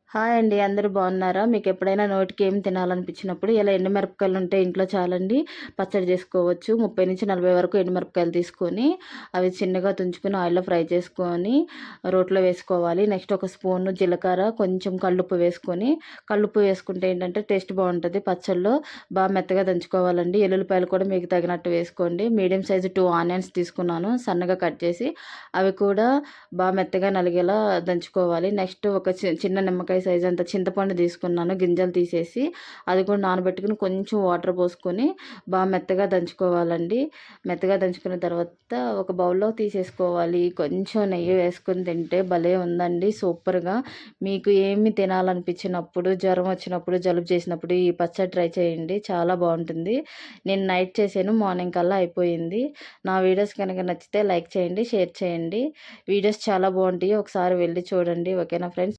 Hi అండి. అందరూ బాగున్నారా? మీకెప్పుడైనా నోటికి ఏం తినాలనిపించినప్పుడు ఇలా ఎండుమిరపకాయలుంటే ఇంట్లో చాలండి పచ్చడి చేసుకోవచ్చు. 30-40 వరకు ఎండుమిరపకాయలు తీసుకొని, అవి చిన్నగా తుంచుకొని ఆయిల్‌లో ఫ్రై చేసుకొని, రోట్లో వేసుకోవాలి. నెక్స్ట్ ఒక స్పూను జీలకర్ర, కొంచెం కల్లుప్పు వేసుకొని, కల్లుప్పు వేసుకుంటే ఏంటంటే టేస్ట్ బావుంటది. పచ్చడిలో మెత్తగా దంచుకోవాలండి. ఎల్లుల్లిపాయలు కూడా మీకు తగినట్టు వేసుకోండి. మీడియం సైజు 2 ఆనియన్స్ తీసుకున్నాను సన్నగా కట్ చేసి. అవి కూడా మెత్తగా నలిగేలా దంచుకోవాలి. నెక్స్ట్ ఒక చిన్న నిమ్మకాయ సైజ్ అంత చింతపండు తీసుకున్నాను గింజలు తీసేసి. అది కూడా నానబెట్టుకొని కొంచెం వాటర్ పోసుకొని మెత్తగా దంచుకోవాలండి. మెత్తగా దంచుకున్న తర్వాత ఒక బౌల్‌లో తీసేసుకోవాలి. కొంచెం నెయ్యి వేసుకొని తింటే భలే ఉందండి సూపర్‌గా. మీకు ఏమి తినాలనిపించినప్పుడు, జ్వరం వచ్చినప్పుడు, జలుబు చేసినప్పుడు ఈ పచ్చడి ట్రై చేయండి. చాలా బావుంటుంది. నేను నైట్ చేశాను. మార్నింగ్ కల్లా అయిపోయింది. నా వీడియోస్ కనుక నచ్చితే లైక్ చేయండి, షేర్ చేయండి. వీడియోస్ చాలా బావుంటాయి. ఒకసారి వెళ్లి చూడండి. ఓకేనా ఫ్రెండ్స్?